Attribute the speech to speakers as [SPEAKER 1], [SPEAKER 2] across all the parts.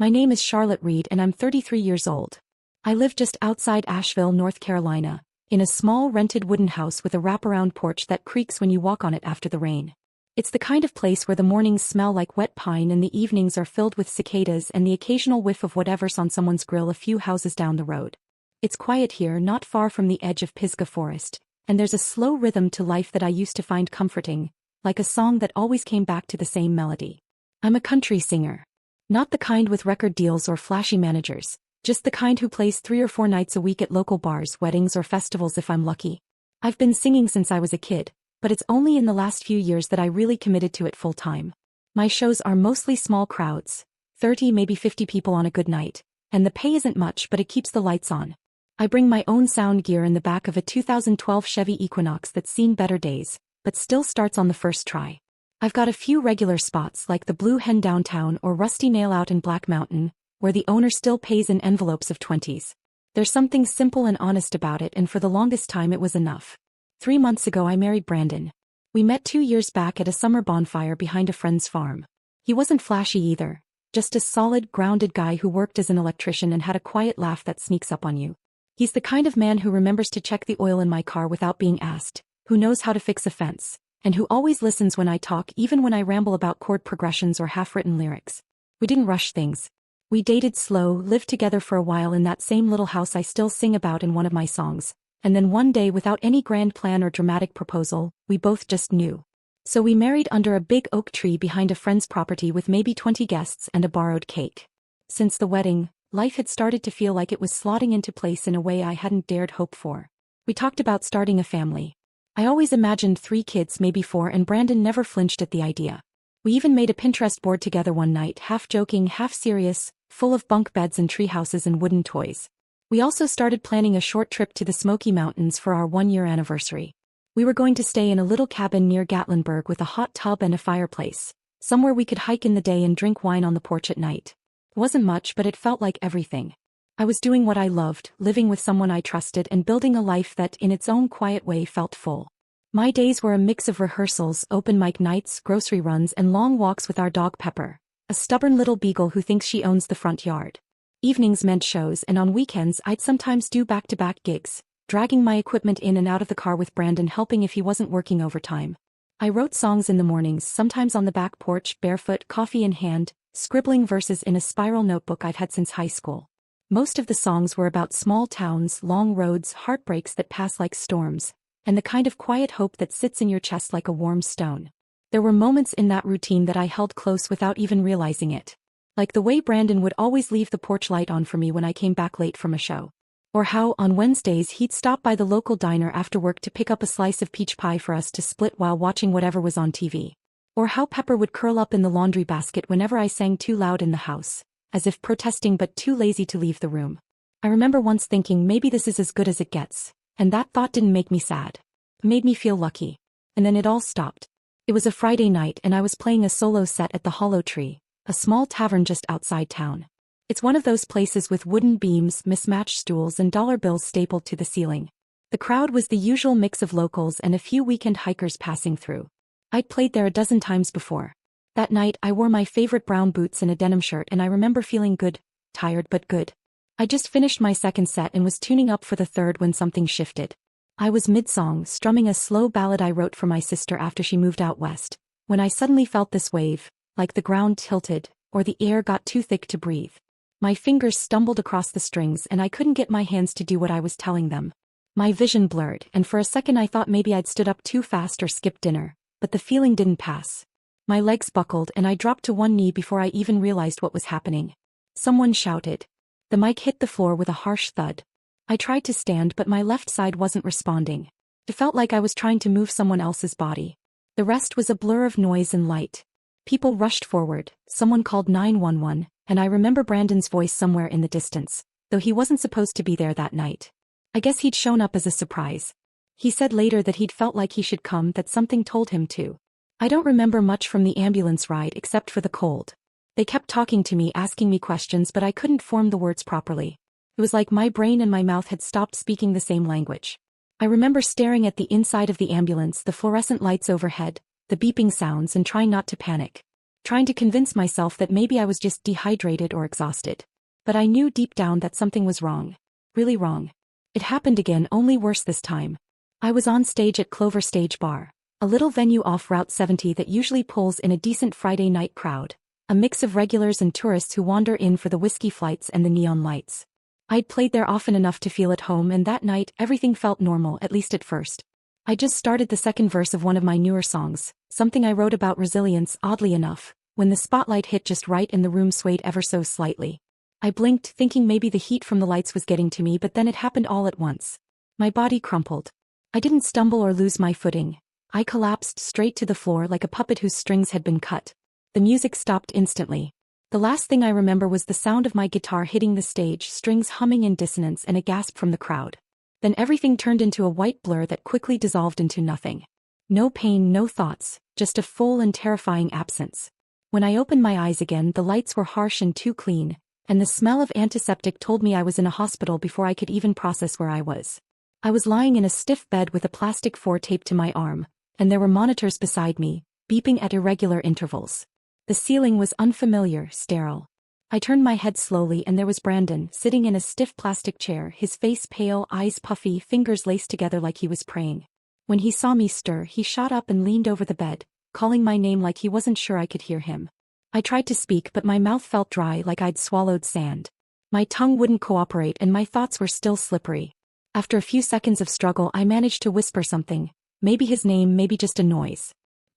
[SPEAKER 1] My name is Charlotte Reed and I'm 33 years old. I live just outside Asheville, North Carolina, in a small rented wooden house with a wraparound porch that creaks when you walk on it after the rain. It's the kind of place where the mornings smell like wet pine and the evenings are filled with cicadas and the occasional whiff of whatever's on someone's grill a few houses down the road. It's quiet here, not far from the edge of Pisgah Forest, and there's a slow rhythm to life that I used to find comforting, like a song that always came back to the same melody. I'm a country singer. Not the kind with record deals or flashy managers, just the kind who plays 3 or 4 nights a week at local bars, weddings or festivals if I'm lucky. I've been singing since I was a kid, but it's only in the last few years that I really committed to it full time. My shows are mostly small crowds, 30 maybe 50 people on a good night, and the pay isn't much but it keeps the lights on. I bring my own sound gear in the back of a 2012 Chevy Equinox that's seen better days, but still starts on the first try. I've got a few regular spots like the Blue Hen downtown or Rusty Nail out in Black Mountain, where the owner still pays in envelopes of 20s. There's something simple and honest about it, and for the longest time it was enough. 3 months ago I married Brandon. We met 2 years back at a summer bonfire behind a friend's farm. He wasn't flashy either, just a solid, grounded guy who worked as an electrician and had a quiet laugh that sneaks up on you. He's the kind of man who remembers to check the oil in my car without being asked, who knows how to fix a fence, and who always listens when I talk even when I ramble about chord progressions or half-written lyrics. We didn't rush things. We dated slow, lived together for a while in that same little house I still sing about in one of my songs, and then one day without any grand plan or dramatic proposal, we both just knew. So we married under a big oak tree behind a friend's property with maybe 20 guests and a borrowed cake. Since the wedding, life had started to feel like it was slotting into place in a way I hadn't dared hope for. We talked about starting a family. I always imagined 3 kids, maybe 4, and Brandon never flinched at the idea. We even made a Pinterest board together one night, half joking, half serious, full of bunk beds and tree houses and wooden toys. We also started planning a short trip to the Smoky Mountains for our 1-year anniversary. We were going to stay in a little cabin near Gatlinburg with a hot tub and a fireplace, somewhere we could hike in the day and drink wine on the porch at night. It wasn't much, but it felt like everything. I was doing what I loved, living with someone I trusted and building a life that, in its own quiet way, felt full. My days were a mix of rehearsals, open mic nights, grocery runs, and long walks with our dog Pepper, a stubborn little beagle who thinks she owns the front yard. Evenings meant shows, and on weekends I'd sometimes do back-to-back gigs, dragging my equipment in and out of the car with Brandon helping if he wasn't working overtime. I wrote songs in the mornings, sometimes on the back porch, barefoot, coffee in hand, scribbling verses in a spiral notebook I'd had since high school. Most of the songs were about small towns, long roads, heartbreaks that pass like storms, and the kind of quiet hope that sits in your chest like a warm stone. There were moments in that routine that I held close without even realizing it. Like the way Brandon would always leave the porch light on for me when I came back late from a show. Or how, on Wednesdays, he'd stop by the local diner after work to pick up a slice of peach pie for us to split while watching whatever was on TV. Or how Pepper would curl up in the laundry basket whenever I sang too loud in the house, as if protesting but too lazy to leave the room. I remember once thinking maybe this is as good as it gets, and that thought didn't make me sad. It made me feel lucky. And then it all stopped. It was a Friday night and I was playing a solo set at the Hollow Tree, a small tavern just outside town. It's one of those places with wooden beams, mismatched stools, and dollar bills stapled to the ceiling. The crowd was the usual mix of locals and a few weekend hikers passing through. I'd played there a dozen times before. That night I wore my favorite brown boots and a denim shirt, and I remember feeling good, tired but good. I just finished my second set and was tuning up for the third when something shifted. I was mid-song, strumming a slow ballad I wrote for my sister after she moved out west, when I suddenly felt this wave, like the ground tilted, or the air got too thick to breathe. My fingers stumbled across the strings and I couldn't get my hands to do what I was telling them. My vision blurred, and for a second I thought maybe I'd stood up too fast or skipped dinner, but the feeling didn't pass. My legs buckled and I dropped to one knee before I even realized what was happening. Someone shouted. The mic hit the floor with a harsh thud. I tried to stand, but my left side wasn't responding. It felt like I was trying to move someone else's body. The rest was a blur of noise and light. People rushed forward, someone called 911, and I remember Brandon's voice somewhere in the distance, though he wasn't supposed to be there that night. I guess he'd shown up as a surprise. He said later that he'd felt like he should come, that something told him to. I don't remember much from the ambulance ride except for the cold. They kept talking to me, asking me questions, but I couldn't form the words properly. It was like my brain and my mouth had stopped speaking the same language. I remember staring at the inside of the ambulance, the fluorescent lights overhead, the beeping sounds, and trying not to panic. trying to convince myself that maybe I was just dehydrated or exhausted. But I knew deep down that something was wrong. Really wrong. It happened again, only worse this time. I was on stage at Clover Stage Bar, a little venue off Route 70 that usually pulls in a decent Friday night crowd, a mix of regulars and tourists who wander in for the whiskey flights and the neon lights. I'd played there often enough to feel at home, and that night everything felt normal, at least at first. I just started the second verse of one of my newer songs, something I wrote about resilience, oddly enough, when the spotlight hit just right and the room swayed ever so slightly. I blinked, thinking maybe the heat from the lights was getting to me, but then it happened all at once. My body crumpled. I didn't stumble or lose my footing. I collapsed straight to the floor like a puppet whose strings had been cut. The music stopped instantly. The last thing I remember was the sound of my guitar hitting the stage, strings humming in dissonance, and a gasp from the crowd. Then everything turned into a white blur that quickly dissolved into nothing. No pain, no thoughts, just a full and terrifying absence. When I opened my eyes again, the lights were harsh and too clean, and the smell of antiseptic told me I was in a hospital before I could even process where I was. I was lying in a stiff bed with a plastic 4 taped to my arm, and there were monitors beside me, beeping at irregular intervals. The ceiling was unfamiliar, sterile. I turned my head slowly, and there was Brandon, sitting in a stiff plastic chair, his face pale, eyes puffy, fingers laced together like he was praying. When he saw me stir, he shot up and leaned over the bed, calling my name like he wasn't sure I could hear him. I tried to speak, but my mouth felt dry like I'd swallowed sand. My tongue wouldn't cooperate, and my thoughts were still slippery. After a few seconds of struggle, I managed to whisper something, maybe his name, maybe just a noise.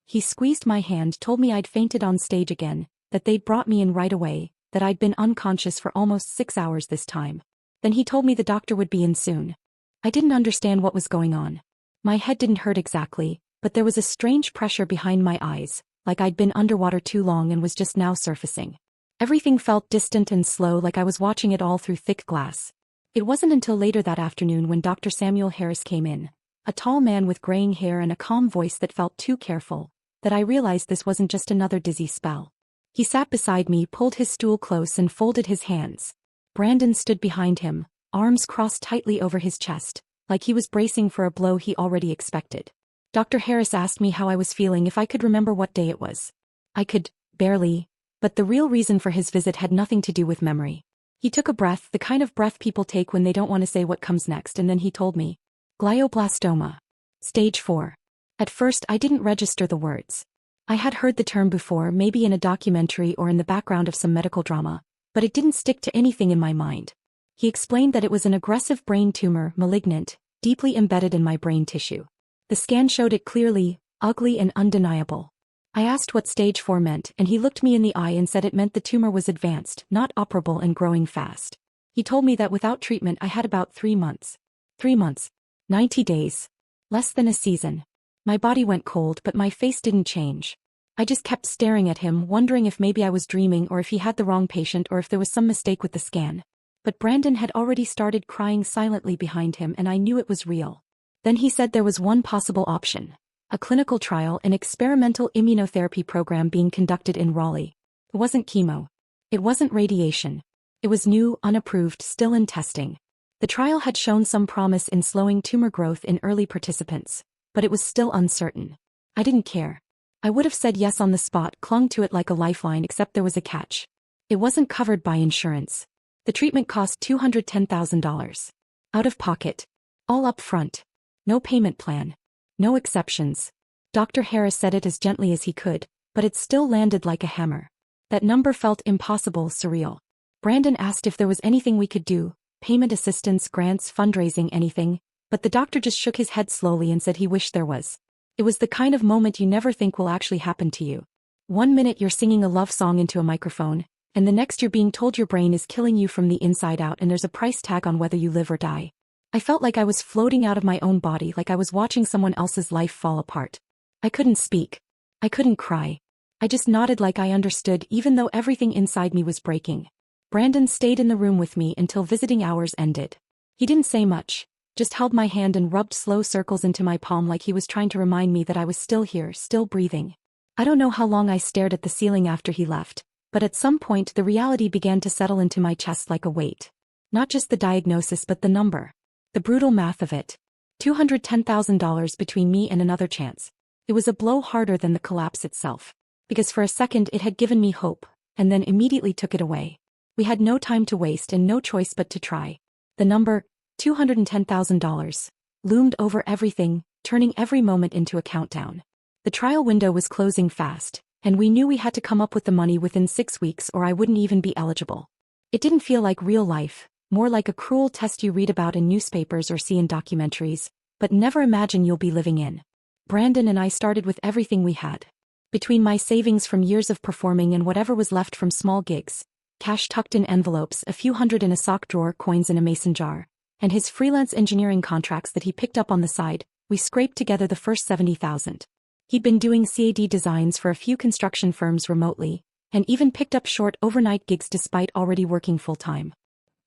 [SPEAKER 1] He squeezed my hand, told me I'd fainted on stage again, that they'd brought me in right away, that I'd been unconscious for almost 6 hours this time. Then he told me the doctor would be in soon. I didn't understand what was going on. My head didn't hurt exactly, but there was a strange pressure behind my eyes, like I'd been underwater too long and was just now surfacing. Everything felt distant and slow, like I was watching it all through thick glass. It wasn't until later that afternoon when Dr. Samuel Harris came in, a tall man with graying hair and a calm voice that felt too careful, that I realized this wasn't just another dizzy spell. He sat beside me, pulled his stool close, and folded his hands. Brandon stood behind him, arms crossed tightly over his chest, like he was bracing for a blow he already expected. Dr. Harris asked me how I was feeling, if I could remember what day it was. I could, barely, but the real reason for his visit had nothing to do with memory. He took a breath, the kind of breath people take when they don't want to say what comes next, and then he told me, glioblastoma. Stage 4. At first I didn't register the words. I had heard the term before, maybe in a documentary or in the background of some medical drama, but it didn't stick to anything in my mind. He explained that it was an aggressive brain tumor, malignant, deeply embedded in my brain tissue. The scan showed it clearly, ugly and undeniable. I asked what stage 4 meant, and he looked me in the eye and said it meant the tumor was advanced, not operable, and growing fast. He told me that without treatment I had about 3 months. 3 months. 90 days. Less than a season. My body went cold, but my face didn't change. I just kept staring at him, wondering if maybe I was dreaming or if he had the wrong patient or if there was some mistake with the scan. But Brandon had already started crying silently behind him, and I knew it was real. Then he said there was one possible option. A clinical trial, an experimental immunotherapy program being conducted in Raleigh. It wasn't chemo. It wasn't radiation. It was new, unapproved, still in testing. The trial had shown some promise in slowing tumor growth in early participants, but it was still uncertain. I didn't care. I would have said yes on the spot, clung to it like a lifeline, except there was a catch. It wasn't covered by insurance. The treatment cost $210,000. Out of pocket. All up front. No payment plan. No exceptions. Dr. Harris said it as gently as he could, but it still landed like a hammer. That number felt impossible, surreal. Brandon asked if there was anything we could do, payment assistance, grants, fundraising, anything, but the doctor just shook his head slowly and said he wished there was. It was the kind of moment you never think will actually happen to you. 1 minute you're singing a love song into a microphone, and the next you're being told your brain is killing you from the inside out and there's a price tag on whether you live or die. I felt like I was floating out of my own body, like I was watching someone else's life fall apart. I couldn't speak. I couldn't cry. I just nodded like I understood, even though everything inside me was breaking. Brandon stayed in the room with me until visiting hours ended. He didn't say much, just held my hand and rubbed slow circles into my palm like he was trying to remind me that I was still here, still breathing. I don't know how long I stared at the ceiling after he left, but at some point the reality began to settle into my chest like a weight. Not just the diagnosis, but the number. The brutal math of it. $210,000 between me and another chance. It was a blow harder than the collapse itself. because for a second it had given me hope, and then immediately took it away. We had no time to waste and no choice but to try. The number, $210,000, loomed over everything, turning every moment into a countdown. The trial window was closing fast, and we knew we had to come up with the money within 6 weeks or I wouldn't even be eligible. It didn't feel like real life, more like a cruel test you read about in newspapers or see in documentaries, but never imagine you'll be living in. Brandon and I started with everything we had. Between my savings from years of performing and whatever was left from small gigs, cash tucked in envelopes, a few hundred in a sock drawer, coins in a mason jar, and his freelance engineering contracts that he picked up on the side, we scraped together the first $70,000. He'd been doing CAD designs for a few construction firms remotely, and even picked up short overnight gigs despite already working full-time.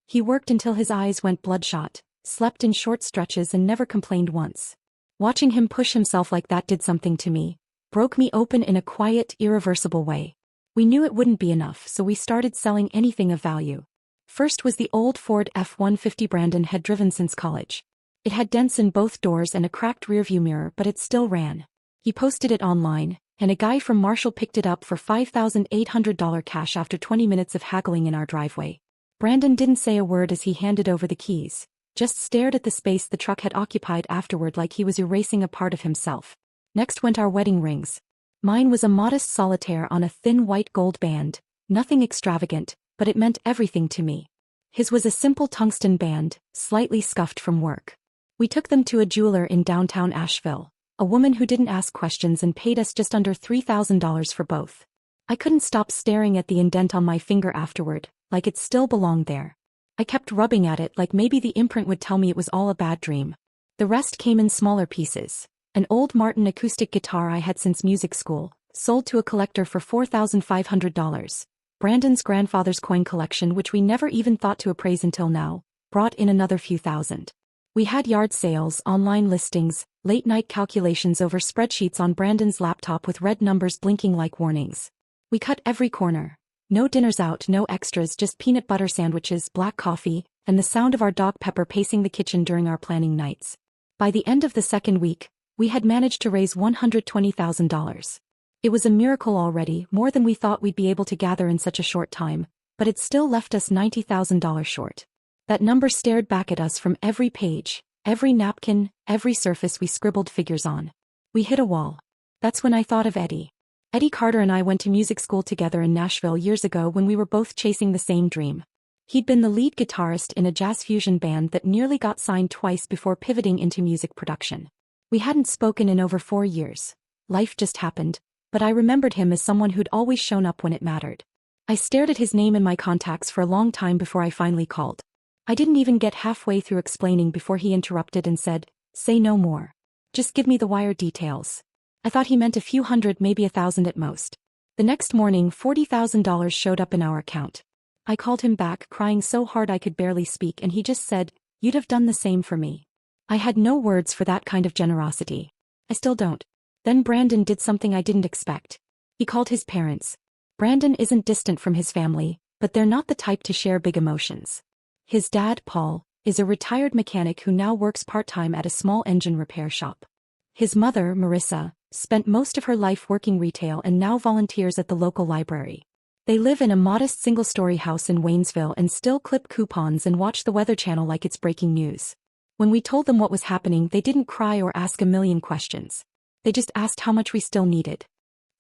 [SPEAKER 1] He worked until his eyes went bloodshot, slept in short stretches and never complained once. Watching him push himself like that did something to me, broke me open in a quiet, irreversible way. We knew it wouldn't be enough, so we started selling anything of value. First was the old Ford F-150 Brandon had driven since college. It had dents in both doors and a cracked rearview mirror, but it still ran. He posted it online, and a guy from Marshall picked it up for $5,800 cash after 20 minutes of haggling in our driveway. Brandon didn't say a word as he handed over the keys, just stared at the space the truck had occupied afterward like he was erasing a part of himself. Next went our wedding rings. Mine was a modest solitaire on a thin white gold band, nothing extravagant, but it meant everything to me. His was a simple tungsten band, slightly scuffed from work. We took them to a jeweler in downtown Asheville, a woman who didn't ask questions and paid us just under $3,000 for both. I couldn't stop staring at the indent on my finger afterward, like it still belonged there. I kept rubbing at it like maybe the imprint would tell me it was all a bad dream. The rest came in smaller pieces. An old Martin acoustic guitar I had since music school, sold to a collector for $4,500. Brandon's grandfather's coin collection, which we never even thought to appraise until now, brought in another few thousand. We had yard sales, online listings, late-night calculations over spreadsheets on Brandon's laptop with red numbers blinking like warnings. We cut every corner. No dinners out, no extras, just peanut butter sandwiches, black coffee, and the sound of our dog Pepper pacing the kitchen during our planning nights. By the end of the second week, we had managed to raise $120,000. It was a miracle already, more than we thought we'd be able to gather in such a short time, but it still left us $90,000 short. That number stared back at us from every page, every napkin, every surface we scribbled figures on. We hit a wall. That's when I thought of Eddie. Eddie Carter and I went to music school together in Nashville years ago when we were both chasing the same dream. He'd been the lead guitarist in a jazz fusion band that nearly got signed twice before pivoting into music production. We hadn't spoken in over 4 years. Life just happened, but I remembered him as someone who'd always shown up when it mattered. I stared at his name in my contacts for a long time before I finally called. I didn't even get halfway through explaining before he interrupted and said, "Say no more. Just give me the wire details." I thought he meant a few hundred, maybe 1,000 at most. The next morning, $40,000 showed up in our account. I called him back, crying so hard I could barely speak, and he just said, "You'd have done the same for me." I had no words for that kind of generosity. I still don't. Then Brandon did something I didn't expect. He called his parents. Brandon isn't distant from his family, but they're not the type to share big emotions. His dad, Paul, is a retired mechanic who now works part-time at a small engine repair shop. His mother, Marissa, spent most of her life working retail and now volunteers at the local library. They live in a modest single-story house in Waynesville and still clip coupons and watch the Weather Channel like it's breaking news. When we told them what was happening, they didn't cry or ask a million questions. They just asked how much we still needed.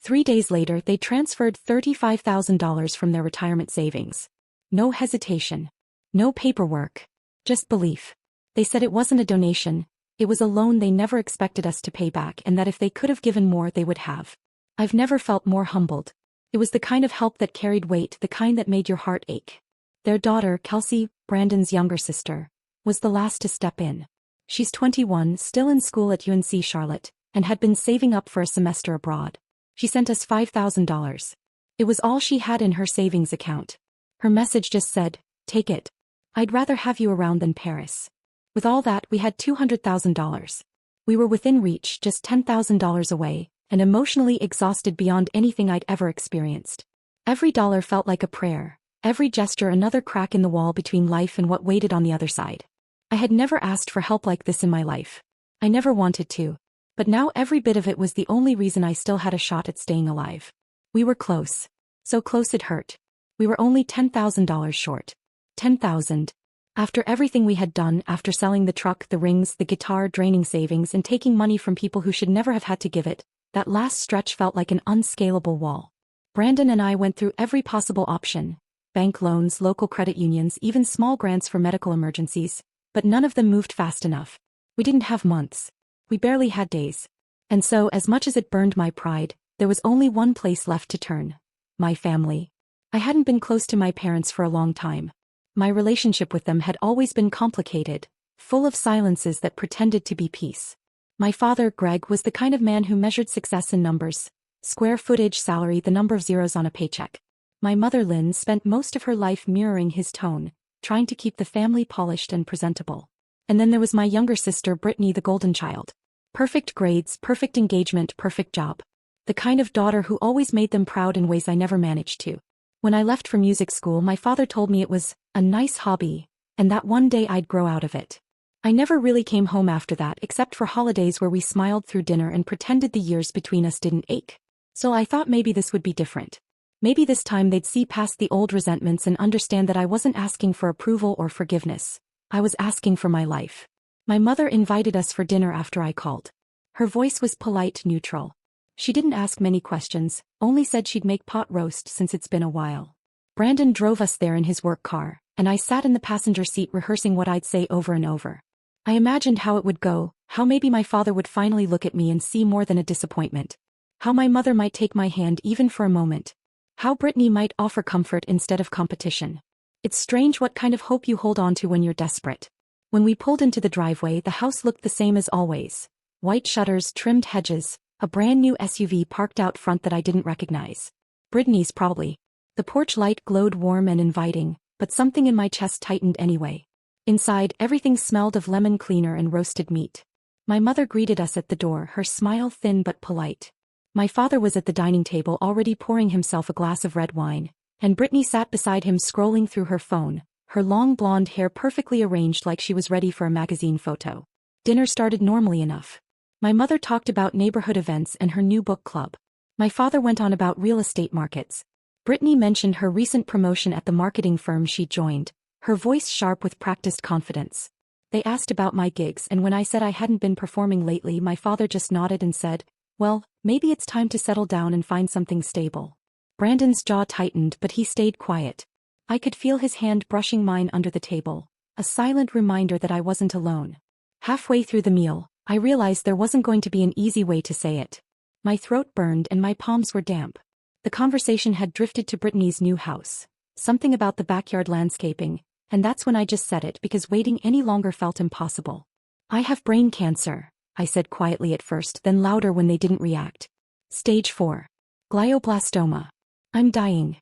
[SPEAKER 1] 3 days later, they transferred $35,000 from their retirement savings. No hesitation. No paperwork. Just belief. They said it wasn't a donation, it was a loan they never expected us to pay back, and that if they could have given more they would have. I've never felt more humbled. It was the kind of help that carried weight, the kind that made your heart ache. Their daughter, Kelsey, Brandon's younger sister, was the last to step in. She's 21, still in school at UNC Charlotte, and had been saving up for a semester abroad. She sent us $5,000. It was all she had in her savings account. Her message just said, "Take it. I'd rather have you around than Paris." With all that, we had $200,000. We were within reach, just $10,000 away, and emotionally exhausted beyond anything I'd ever experienced. Every dollar felt like a prayer, every gesture another crack in the wall between life and what waited on the other side. I had never asked for help like this in my life. I never wanted to. But now every bit of it was the only reason I still had a shot at staying alive. We were close. So close it hurt. We were only $10,000 short. 10,000. After everything we had done, after selling the truck, the rings, the guitar, draining savings, and taking money from people who should never have had to give it, that last stretch felt like an unscalable wall. Brandon and I went through every possible option. Bank loans, local credit unions, even small grants for medical emergencies, but none of them moved fast enough. We didn't have months. We barely had days. And so, as much as it burned my pride, there was only one place left to turn. My family. I hadn't been close to my parents for a long time. My relationship with them had always been complicated, full of silences that pretended to be peace. My father, Greg, was the kind of man who measured success in numbers: square footage, salary, the number of zeros on a paycheck. My mother, Lynn, spent most of her life mirroring his tone, trying to keep the family polished and presentable. And then there was my younger sister, Brittany, the golden child. Perfect grades, perfect engagement, perfect job. The kind of daughter who always made them proud in ways I never managed to. When I left for music school, my father told me it was a nice hobby, and that one day I'd grow out of it. I never really came home after that, except for holidays where we smiled through dinner and pretended the years between us didn't ache. So I thought maybe this would be different. Maybe this time they'd see past the old resentments and understand that I wasn't asking for approval or forgiveness. I was asking for my life. My mother invited us for dinner after I called. Her voice was polite, neutral. She didn't ask many questions, only said she'd make pot roast since it's been a while. Brandon drove us there in his work car, and I sat in the passenger seat rehearsing what I'd say over and over. I imagined how it would go, how maybe my father would finally look at me and see more than a disappointment. How my mother might take my hand even for a moment. How Brittany might offer comfort instead of competition. It's strange what kind of hope you hold on to when you're desperate. When we pulled into the driveway, the house looked the same as always. White shutters, trimmed hedges, a brand new SUV parked out front that I didn't recognize. Brittany's probably. The porch light glowed warm and inviting, but something in my chest tightened anyway. Inside, everything smelled of lemon cleaner and roasted meat. My mother greeted us at the door, her smile thin but polite. My father was at the dining table already pouring himself a glass of red wine, and Brittany sat beside him scrolling through her phone, her long blonde hair perfectly arranged like she was ready for a magazine photo. Dinner started normally enough. My mother talked about neighborhood events and her new book club. My father went on about real estate markets. Brittany mentioned her recent promotion at the marketing firm she joined, her voice sharp with practiced confidence. They asked about my gigs, and when I said I hadn't been performing lately, my father just nodded and said, "Well, maybe it's time to settle down and find something stable." Brandon's jaw tightened, but he stayed quiet. I could feel his hand brushing mine under the table, a silent reminder that I wasn't alone. Halfway through the meal, I realized there wasn't going to be an easy way to say it. My throat burned and my palms were damp. The conversation had drifted to Brittany's new house, something about the backyard landscaping, and that's when I just said it because waiting any longer felt impossible. "I have brain cancer," I said quietly at first, then louder when they didn't react. "Stage 4. Glioblastoma. I'm dying."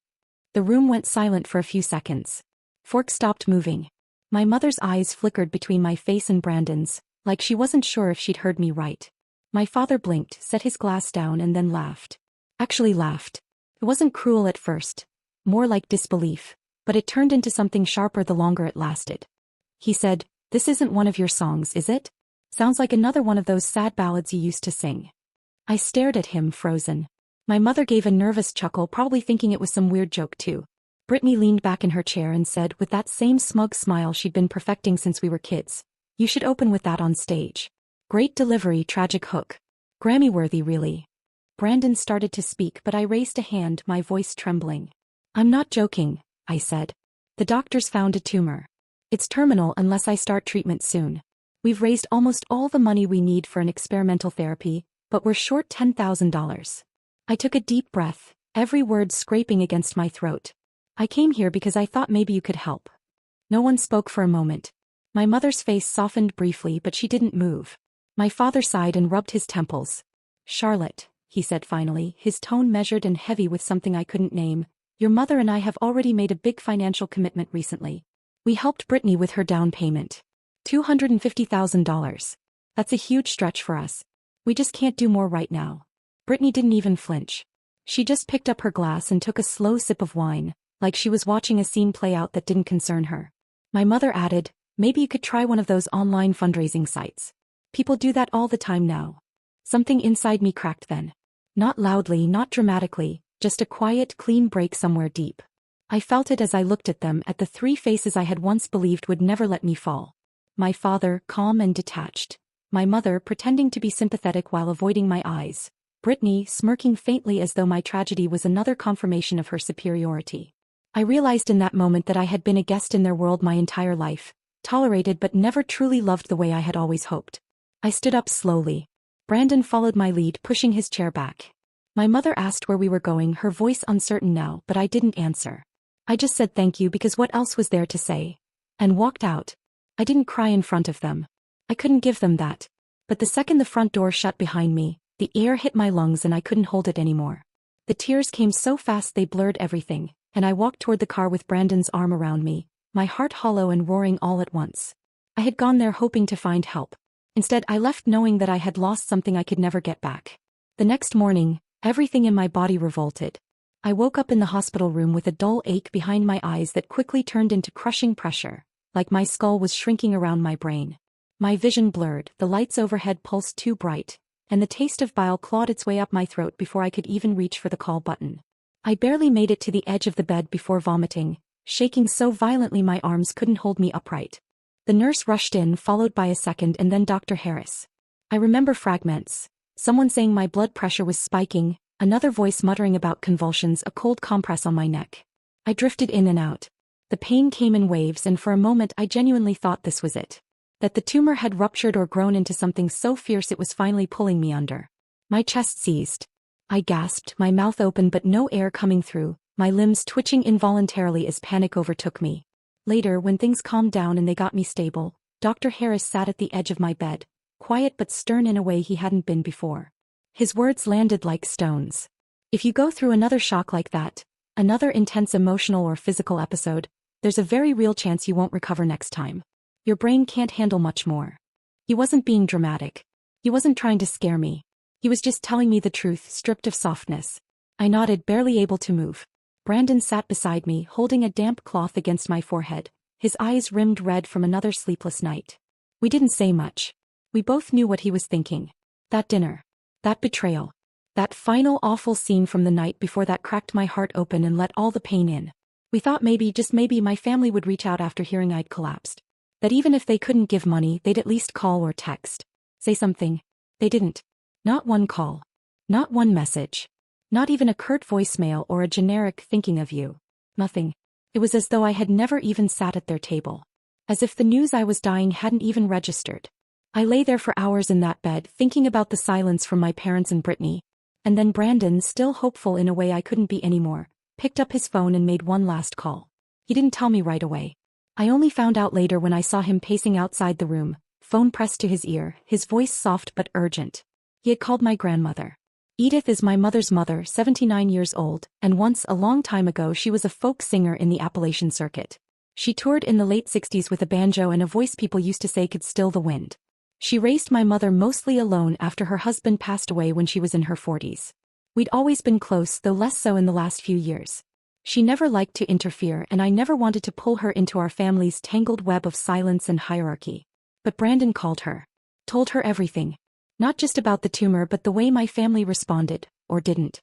[SPEAKER 1] The room went silent for a few seconds. Fork stopped moving. My mother's eyes flickered between my face and Brandon's, like she wasn't sure if she'd heard me right. My father blinked, set his glass down and then laughed. Actually laughed. It wasn't cruel at first. More like disbelief, but it turned into something sharper the longer it lasted. He said, "This isn't one of your songs, is it? Sounds like another one of those sad ballads you used to sing." I stared at him, frozen. My mother gave a nervous chuckle, probably thinking it was some weird joke too. Brittany leaned back in her chair and said, with that same smug smile she'd been perfecting since we were kids, "You should open with that on stage. Great delivery, tragic hook. Grammy-worthy, really." Brandon started to speak, but I raised a hand, my voice trembling. "I'm not joking," I said. "The doctors found a tumor. It's terminal unless I start treatment soon. We've raised almost all the money we need for an experimental therapy, but we're short $10,000. I took a deep breath, every word scraping against my throat. "I came here because I thought maybe you could help." No one spoke for a moment. My mother's face softened briefly, but she didn't move. My father sighed and rubbed his temples. "Charlotte," he said finally, his tone measured and heavy with something I couldn't name, "your mother and I have already made a big financial commitment recently. We helped Brittany with her down payment. $250,000. That's a huge stretch for us. We just can't do more right now." Brittany didn't even flinch. She just picked up her glass and took a slow sip of wine, like she was watching a scene play out that didn't concern her. My mother added, "Maybe you could try one of those online fundraising sites. People do that all the time now." Something inside me cracked then. Not loudly, not dramatically, Just a quiet, clean break somewhere deep. I felt it as I looked at them, at the three faces I had once believed would never let me fall. My father, calm and detached. My mother, pretending to be sympathetic while avoiding my eyes. Brittany, smirking faintly as though my tragedy was another confirmation of her superiority. I realized in that moment that I had been a guest in their world my entire life, tolerated but never truly loved the way I had always hoped. I stood up slowly. Brandon followed my lead, pushing his chair back. My mother asked where we were going, her voice uncertain now, but I didn't answer. I just said thank you because what else was there to say? And walked out. I didn't cry in front of them. I couldn't give them that. But the second the front door shut behind me, the air hit my lungs and I couldn't hold it anymore. The tears came so fast they blurred everything, and I walked toward the car with Brandon's arm around me, my heart hollow and roaring all at once. I had gone there hoping to find help. Instead, I left knowing that I had lost something I could never get back. The next morning, everything in my body revolted. I woke up in the hospital room with a dull ache behind my eyes that quickly turned into crushing pressure, like my skull was shrinking around my brain. My vision blurred, the lights overhead pulsed too bright, and the taste of bile clawed its way up my throat before I could even reach for the call button. I barely made it to the edge of the bed before vomiting, shaking so violently my arms couldn't hold me upright. The nurse rushed in, followed by a second, and then Dr. Harris. I remember fragments. Someone saying my blood pressure was spiking, another voice muttering about convulsions, a cold compress on my neck. I drifted in and out. The pain came in waves, and for a moment I genuinely thought this was it. That the tumor had ruptured or grown into something so fierce it was finally pulling me under. My chest seized. I gasped, my mouth open but no air coming through, my limbs twitching involuntarily as panic overtook me. Later, when things calmed down and they got me stable, Dr. Harris sat at the edge of my bed, quiet but stern in a way he hadn't been before. His words landed like stones. If you go through another shock like that, another intense emotional or physical episode, there's a very real chance you won't recover next time. Your brain can't handle much more. He wasn't being dramatic. He wasn't trying to scare me. He was just telling me the truth, stripped of softness. I nodded, barely able to move. Brandon sat beside me, holding a damp cloth against my forehead, his eyes rimmed red from another sleepless night. We didn't say much. We both knew what he was thinking. That dinner. That betrayal. That final awful scene from the night before that cracked my heart open and let all the pain in. We thought maybe, just maybe, my family would reach out after hearing I'd collapsed. That even if they couldn't give money, they'd at least call or text. Say something. They didn't. Not one call. Not one message. Not even a curt voicemail or a generic "thinking of you." Nothing. It was as though I had never even sat at their table. As if the news I was dying hadn't even registered. I lay there for hours in that bed, thinking about the silence from my parents and Brittany. And then Brandon, still hopeful in a way I couldn't be anymore, picked up his phone and made one last call. He didn't tell me right away. I only found out later when I saw him pacing outside the room, phone pressed to his ear, his voice soft but urgent. He had called my grandmother. Edith is my mother's mother, 79 years old, and once, a long time ago, she was a folk singer in the Appalachian circuit. She toured in the late 60s with a banjo and a voice people used to say could still the wind. She raised my mother mostly alone after her husband passed away when she was in her 40s. We'd always been close, though less so in the last few years. She never liked to interfere, and I never wanted to pull her into our family's tangled web of silence and hierarchy. But Brandon called her. Told her everything. Not just about the tumor but the way my family responded, or didn't.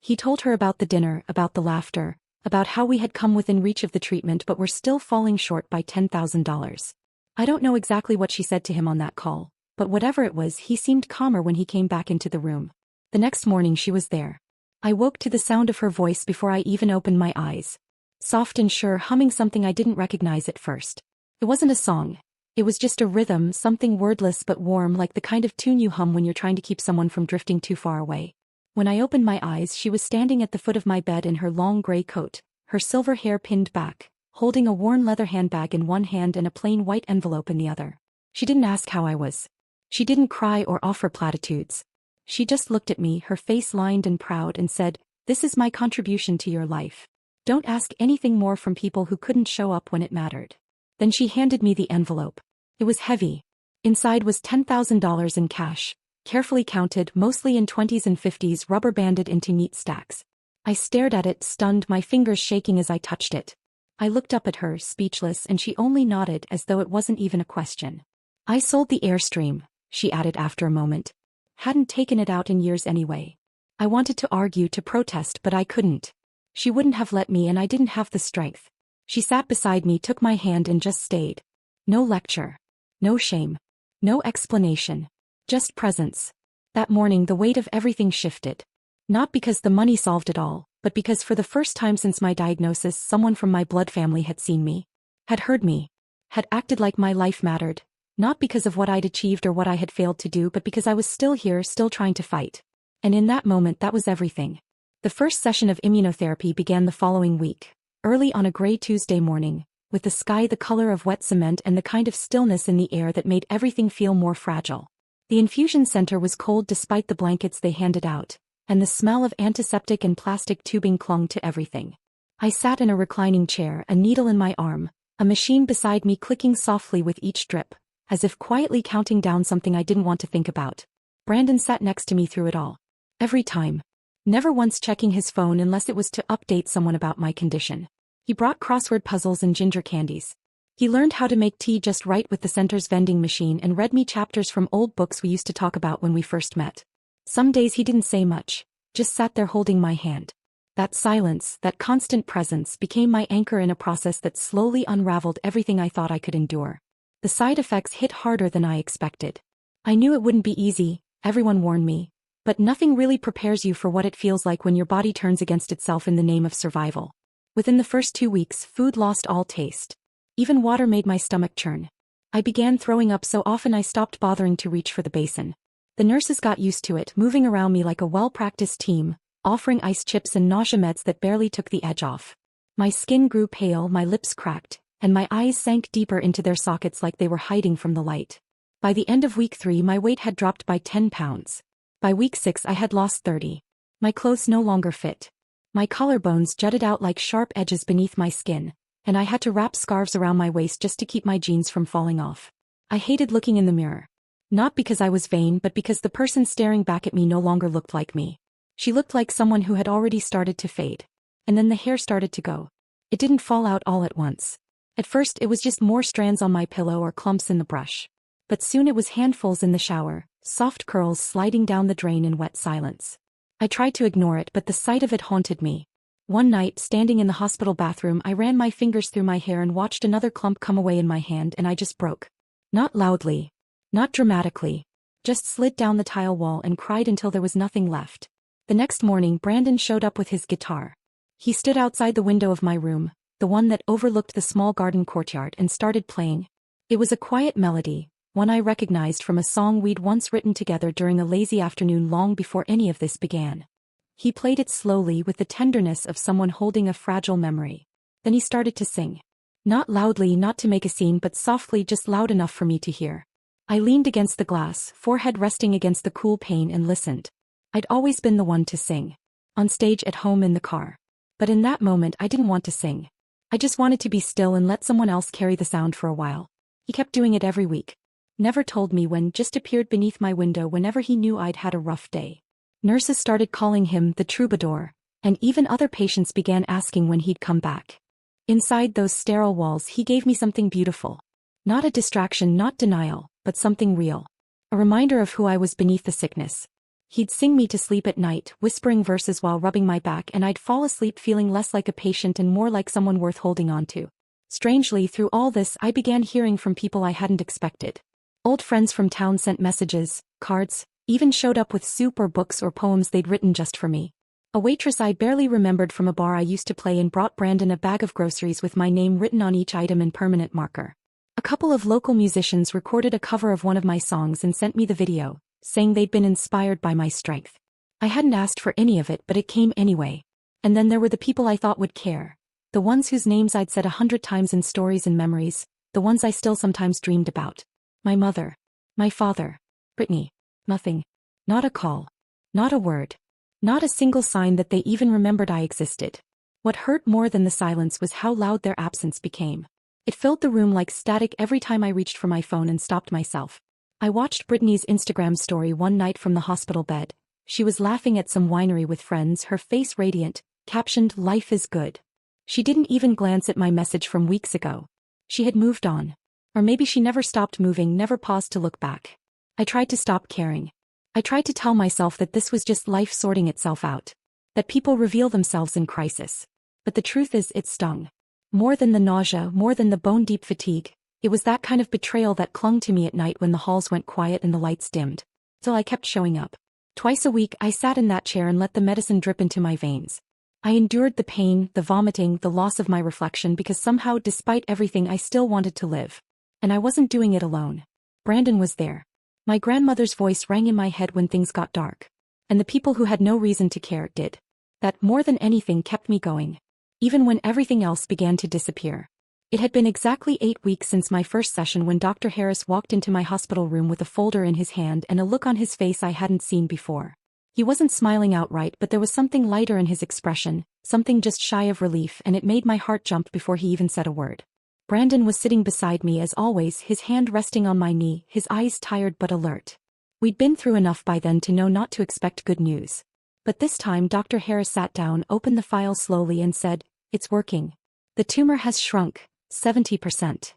[SPEAKER 1] He told her about the dinner, about the laughter, about how we had come within reach of the treatment but were still falling short by $10,000. I don't know exactly what she said to him on that call, but whatever it was, he seemed calmer when he came back into the room. The next morning she was there. I woke to the sound of her voice before I even opened my eyes. Soft and sure, humming something I didn't recognize at first. It wasn't a song. It was just a rhythm, something wordless but warm, like the kind of tune you hum when you're trying to keep someone from drifting too far away. When I opened my eyes, she was standing at the foot of my bed in her long gray coat, her silver hair pinned back, holding a worn leather handbag in one hand and a plain white envelope in the other. She didn't ask how I was. She didn't cry or offer platitudes. She just looked at me, her face lined and proud, and said, "This is my contribution to your life. Don't ask anything more from people who couldn't show up when it mattered." Then she handed me the envelope. It was heavy. Inside was $10,000 in cash, carefully counted, mostly in 20s and 50s, rubber banded into neat stacks. I stared at it, stunned, my fingers shaking as I touched it. I looked up at her, speechless, and she only nodded as though it wasn't even a question. "I sold the Airstream," she added after a moment. "Hadn't taken it out in years anyway. I wanted to argue, to protest, but I couldn't. She wouldn't have let me, and I didn't have the strength. She sat beside me, took my hand, and just stayed. No lecture. No shame. No explanation. Just presence. That morning the weight of everything shifted. Not because the money solved it all, but because for the first time since my diagnosis someone from my blood family had seen me. Had heard me. Had acted like my life mattered. Not because of what I'd achieved or what I had failed to do, but because I was still here, still trying to fight. And in that moment that was everything. The first session of immunotherapy began the following week, early on a gray Tuesday morning, with the sky the color of wet cement and the kind of stillness in the air that made everything feel more fragile. The infusion center was cold despite the blankets they handed out, and the smell of antiseptic and plastic tubing clung to everything. I sat in a reclining chair, a needle in my arm, a machine beside me clicking softly with each drip, as if quietly counting down something I didn't want to think about. Brandon sat next to me through it all. Every time. Never once checking his phone unless it was to update someone about my condition. He brought crossword puzzles and ginger candies. He learned how to make tea just right with the center's vending machine and read me chapters from old books we used to talk about when we first met. Some days he didn't say much, just sat there holding my hand. That silence, that constant presence became my anchor in a process that slowly unraveled everything I thought I could endure. The side effects hit harder than I expected. I knew it wouldn't be easy, everyone warned me, but nothing really prepares you for what it feels like when your body turns against itself in the name of survival. Within the first 2 weeks, food lost all taste. Even water made my stomach churn. I began throwing up so often I stopped bothering to reach for the basin. The nurses got used to it, moving around me like a well-practiced team, offering ice chips and nausea meds that barely took the edge off. My skin grew pale, my lips cracked, and my eyes sank deeper into their sockets like they were hiding from the light. By the end of week 3 my weight had dropped by 10 pounds. By week 6 I had lost 30. My clothes no longer fit. My collarbones jutted out like sharp edges beneath my skin, and I had to wrap scarves around my waist just to keep my jeans from falling off. I hated looking in the mirror. Not because I was vain, but because the person staring back at me no longer looked like me. She looked like someone who had already started to fade. And then the hair started to go. It didn't fall out all at once. At first it was just more strands on my pillow or clumps in the brush. But soon it was handfuls in the shower, soft curls sliding down the drain in wet silence. I tried to ignore it, but the sight of it haunted me. One night, standing in the hospital bathroom, I ran my fingers through my hair and watched another clump come away in my hand, and I just broke. Not loudly. Not dramatically. Just slid down the tile wall and cried until there was nothing left. The next morning Brandon showed up with his guitar. He stood outside the window of my room, the one that overlooked the small garden courtyard, and started playing. It was a quiet melody, one I recognized from a song we'd once written together during a lazy afternoon long before any of this began. He played it slowly with the tenderness of someone holding a fragile memory. Then he started to sing. Not loudly, not to make a scene, but softly, just loud enough for me to hear. I leaned against the glass, forehead resting against the cool pane, and listened. I'd always been the one to sing. On stage, at home, in the car. But in that moment I didn't want to sing. I just wanted to be still and let someone else carry the sound for a while. He kept doing it every week. Never told me when, just appeared beneath my window whenever he knew I'd had a rough day. Nurses started calling him the troubadour, and even other patients began asking when he'd come back. Inside those sterile walls he gave me something beautiful. Not a distraction, not denial, but something real. A reminder of who I was beneath the sickness. He'd sing me to sleep at night, whispering verses while rubbing my back, and I'd fall asleep feeling less like a patient and more like someone worth holding on to. Strangely, through all this I began hearing from people I hadn't expected. Old friends from town sent messages, cards, even showed up with soup or books or poems they'd written just for me. A waitress I barely remembered from a bar I used to play in brought Brandon a bag of groceries with my name written on each item in permanent marker. A couple of local musicians recorded a cover of one of my songs and sent me the video, saying they'd been inspired by my strength. I hadn't asked for any of it, but it came anyway. And then there were the people I thought would care. The ones whose names I'd said 100 times in stories and memories, the ones I still sometimes dreamed about. My mother. My father. Brittany. Nothing. Not a call. Not a word. Not a single sign that they even remembered I existed. What hurt more than the silence was how loud their absence became. It filled the room like static every time I reached for my phone and stopped myself. I watched Brittany's Instagram story one night from the hospital bed. She was laughing at some winery with friends, her face radiant, captioned, "Life is good." She didn't even glance at my message from weeks ago. She had moved on. Or maybe she never stopped moving, never paused to look back. I tried to stop caring. I tried to tell myself that this was just life sorting itself out. That people reveal themselves in crisis. But the truth is, it stung. More than the nausea, more than the bone-deep fatigue, it was that kind of betrayal that clung to me at night when the halls went quiet and the lights dimmed. Still, I kept showing up. Twice a week, I sat in that chair and let the medicine drip into my veins. I endured the pain, the vomiting, the loss of my reflection because somehow, despite everything, I still wanted to live. And I wasn't doing it alone. Brandon was there. My grandmother's voice rang in my head when things got dark. And the people who had no reason to care did. That, more than anything, kept me going. Even when everything else began to disappear. It had been exactly 8 weeks since my first session when Dr. Harris walked into my hospital room with a folder in his hand and a look on his face I hadn't seen before. He wasn't smiling outright, but there was something lighter in his expression, something just shy of relief, and it made my heart jump before he even said a word. Brandon was sitting beside me as always, his hand resting on my knee, his eyes tired but alert. We'd been through enough by then to know not to expect good news. But this time Dr. Harris sat down, opened the file slowly and said, "It's working. The tumor has shrunk, 70%.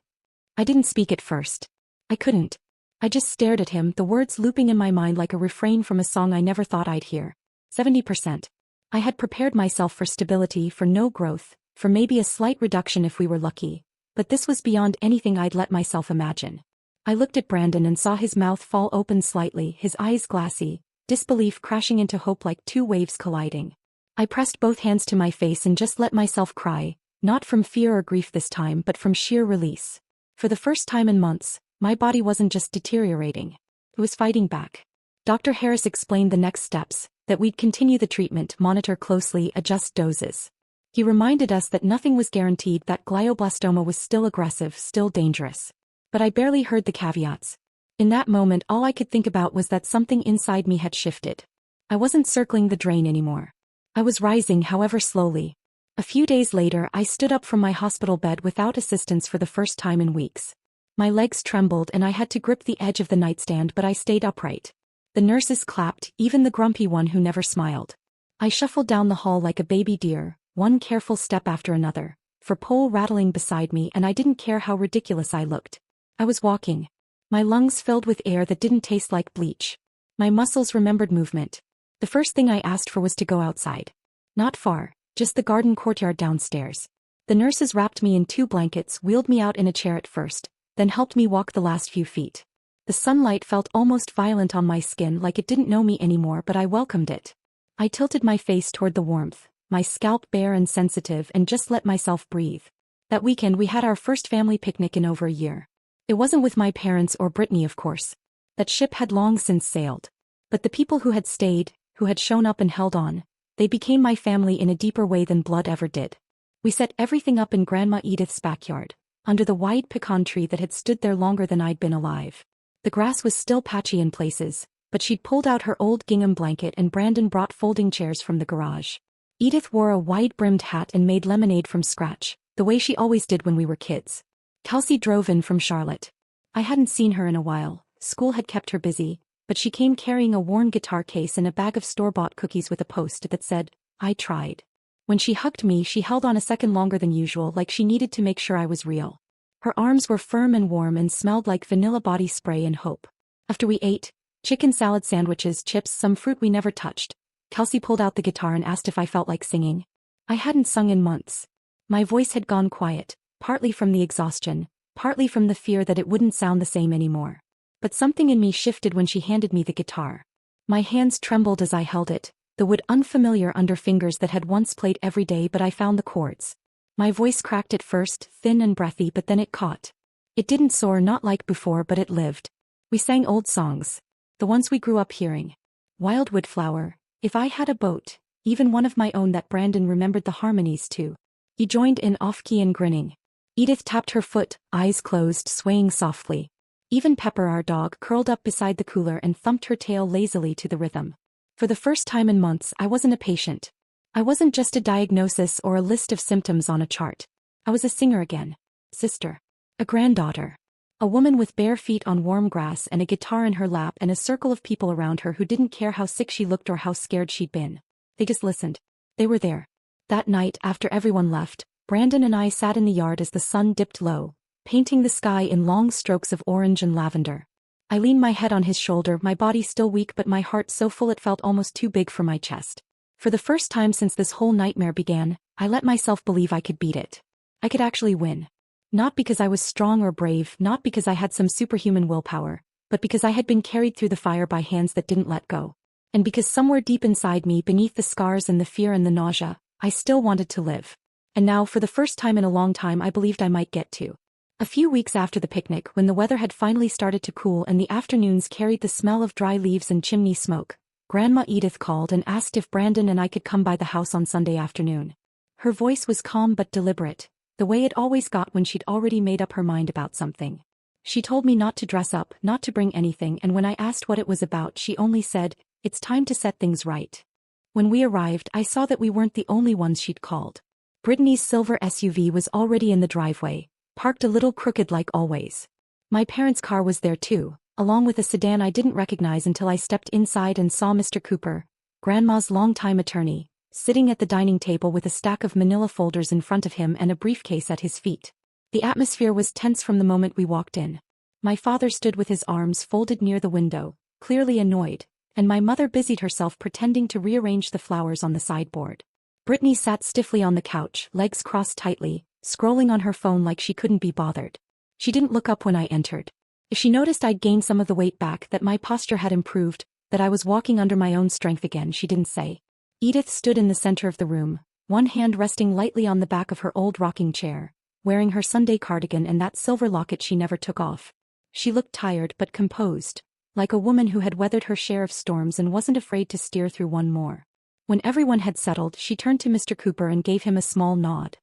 [SPEAKER 1] I didn't speak at first. I couldn't. I just stared at him, the words looping in my mind like a refrain from a song I never thought I'd hear. 70%. I had prepared myself for stability, for no growth, for maybe a slight reduction if we were lucky. But this was beyond anything I'd let myself imagine. I looked at Brandon and saw his mouth fall open slightly, his eyes glassy, disbelief crashing into hope like two waves colliding. I pressed both hands to my face and just let myself cry, not from fear or grief this time but from sheer release. For the first time in months, my body wasn't just deteriorating. It was fighting back. Dr. Harris explained the next steps, that we'd continue the treatment, monitor closely, adjust doses. He reminded us that nothing was guaranteed, that glioblastoma was still aggressive, still dangerous. But I barely heard the caveats. In that moment, all I could think about was that something inside me had shifted. I wasn't circling the drain anymore. I was rising, however slowly. A few days later, I stood up from my hospital bed without assistance for the first time in weeks. My legs trembled and I had to grip the edge of the nightstand, but I stayed upright. The nurses clapped, even the grumpy one who never smiled. I shuffled down the hall like a baby deer, one careful step after another, for pole rattling beside me, and I didn't care how ridiculous I looked. I was walking. My lungs filled with air that didn't taste like bleach. My muscles remembered movement. The first thing I asked for was to go outside. Not far, just the garden courtyard downstairs. The nurses wrapped me in 2 blankets, wheeled me out in a chair at first, then helped me walk the last few feet. The sunlight felt almost violent on my skin, like it didn't know me anymore, but I welcomed it. I tilted my face toward the warmth, my scalp bare and sensitive, and just let myself breathe. That weekend we had our first family picnic in over a year. It wasn't with my parents or Brittany, of course. That ship had long since sailed. But the people who had stayed, who had shown up and held on, they became my family in a deeper way than blood ever did. We set everything up in Grandma Edith's backyard, under the wide pecan tree that had stood there longer than I'd been alive. The grass was still patchy in places, but she'd pulled out her old gingham blanket and Brandon brought folding chairs from the garage. Edith wore a wide-brimmed hat and made lemonade from scratch, the way she always did when we were kids. Kelsey drove in from Charlotte. I hadn't seen her in a while, school had kept her busy, but she came carrying a worn guitar case and a bag of store-bought cookies with a post that said, "I tried." When she hugged me, she held on a second longer than usual, like she needed to make sure I was real. Her arms were firm and warm and smelled like vanilla body spray and hope. After we ate, chicken salad sandwiches, chips, some fruit we never touched, Kelsey pulled out the guitar and asked if I felt like singing. I hadn't sung in months. My voice had gone quiet, partly from the exhaustion, partly from the fear that it wouldn't sound the same anymore. But something in me shifted when she handed me the guitar. My hands trembled as I held it, the wood unfamiliar under fingers that had once played every day, but I found the chords. My voice cracked at first, thin and breathy, but then it caught. It didn't soar, not like before, but it lived. We sang old songs. The ones we grew up hearing. Wildwood Flower, If I Had a Boat, even one of my own that Brandon remembered the harmonies to. He joined in off-key and grinning. Edith tapped her foot, eyes closed, swaying softly. Even Pepper, our dog, curled up beside the cooler and thumped her tail lazily to the rhythm. For the first time in months, I wasn't a patient. I wasn't just a diagnosis or a list of symptoms on a chart. I was a singer again. Sister. A granddaughter. A woman with bare feet on warm grass and a guitar in her lap and a circle of people around her who didn't care how sick she looked or how scared she'd been. They just listened. They were there. That night, after everyone left, Brandon and I sat in the yard as the sun dipped low, painting the sky in long strokes of orange and lavender. I leaned my head on his shoulder, my body still weak but my heart so full it felt almost too big for my chest. For the first time since this whole nightmare began, I let myself believe I could beat it. I could actually win. Not because I was strong or brave, not because I had some superhuman willpower, but because I had been carried through the fire by hands that didn't let go. And because somewhere deep inside me, beneath the scars and the fear and the nausea, I still wanted to live. And now, for the first time in a long time, I believed I might get to. A few weeks after the picnic, when the weather had finally started to cool and the afternoons carried the smell of dry leaves and chimney smoke, Grandma Edith called and asked if Brandon and I could come by the house on Sunday afternoon. Her voice was calm but deliberate, the way it always got when she'd already made up her mind about something. She told me not to dress up, not to bring anything, and when I asked what it was about, she only said, "It's time to set things right." When we arrived, I saw that we weren't the only ones she'd called. Brittany's silver SUV was already in the driveway, parked a little crooked like always. My parents' car was there too, along with a sedan I didn't recognize until I stepped inside and saw Mr. Cooper, Grandma's longtime attorney, sitting at the dining table with a stack of manila folders in front of him and a briefcase at his feet. The atmosphere was tense from the moment we walked in. My father stood with his arms folded near the window, clearly annoyed, and my mother busied herself pretending to rearrange the flowers on the sideboard. Brittany sat stiffly on the couch, legs crossed tightly, scrolling on her phone like she couldn't be bothered. She didn't look up when I entered. If she noticed I'd gained some of the weight back, that my posture had improved, that I was walking under my own strength again, she didn't say. Edith stood in the center of the room, one hand resting lightly on the back of her old rocking chair, wearing her Sunday cardigan and that silver locket she never took off. She looked tired but composed, like a woman who had weathered her share of storms and wasn't afraid to steer through one more. When everyone had settled, she turned to Mr. Cooper and gave him a small nod.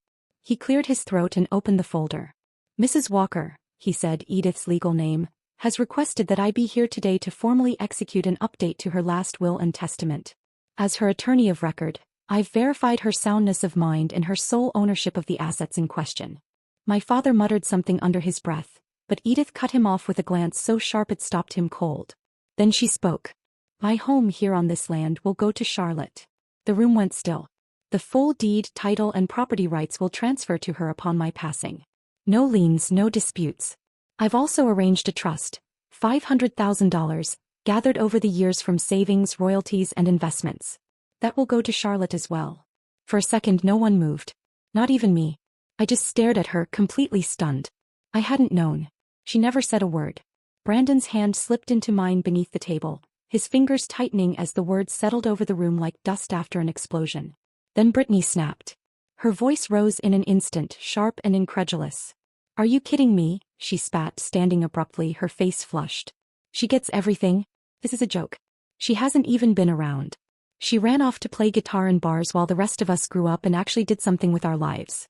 [SPEAKER 1] He cleared his throat and opened the folder. "Mrs. Walker," he said, Edith's legal name, "has requested that I be here today to formally execute an update to her last will and testament. As her attorney of record, I've verified her soundness of mind and her sole ownership of the assets in question." My father muttered something under his breath, but Edith cut him off with a glance so sharp it stopped him cold. Then she spoke. "My home here on this land will go to Charlotte." The room went still. "The full deed, title and property rights will transfer to her upon my passing. No liens, no disputes. I've also arranged a trust, $500,000, gathered over the years from savings, royalties and investments. That will go to Charlotte as well." For a second no one moved. Not even me. I just stared at her, completely stunned. I hadn't known. She never said a word. Brandon's hand slipped into mine beneath the table, his fingers tightening as the words settled over the room like dust after an explosion. Then Brittany snapped. Her voice rose in an instant, sharp and incredulous. "Are you kidding me?" she spat, standing abruptly, her face flushed. "She gets everything? This is a joke. She hasn't even been around. She ran off to play guitar in bars while the rest of us grew up and actually did something with our lives."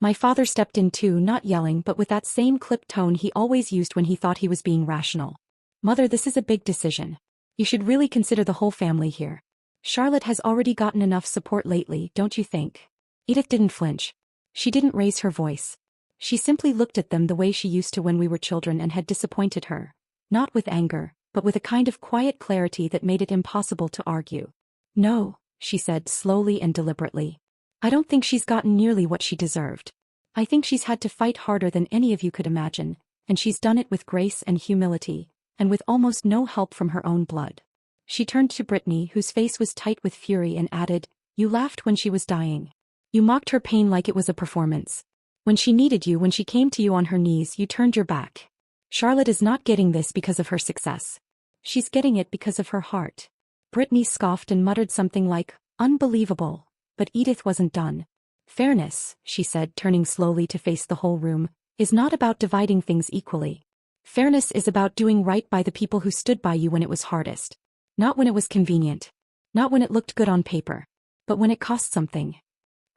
[SPEAKER 1] My father stepped in too, not yelling but with that same clipped tone he always used when he thought he was being rational. "Mother, this is a big decision. You should really consider the whole family here. Charlotte has already gotten enough support lately, don't you think?" Edith didn't flinch. She didn't raise her voice. She simply looked at them the way she used to when we were children and had disappointed her. Not with anger, but with a kind of quiet clarity that made it impossible to argue. "No," she said slowly and deliberately. "I don't think she's gotten nearly what she deserved. I think she's had to fight harder than any of you could imagine, and she's done it with grace and humility, and with almost no help from her own blood." She turned to Brittany, whose face was tight with fury, and added, "You laughed when she was dying. You mocked her pain like it was a performance. When she needed you, when she came to you on her knees, you turned your back. Charlotte is not getting this because of her success. She's getting it because of her heart." Brittany scoffed and muttered something like, "Unbelievable," but Edith wasn't done. "Fairness," she said, turning slowly to face the whole room, "is not about dividing things equally. Fairness is about doing right by the people who stood by you when it was hardest. Not when it was convenient. Not when it looked good on paper. But when it cost something."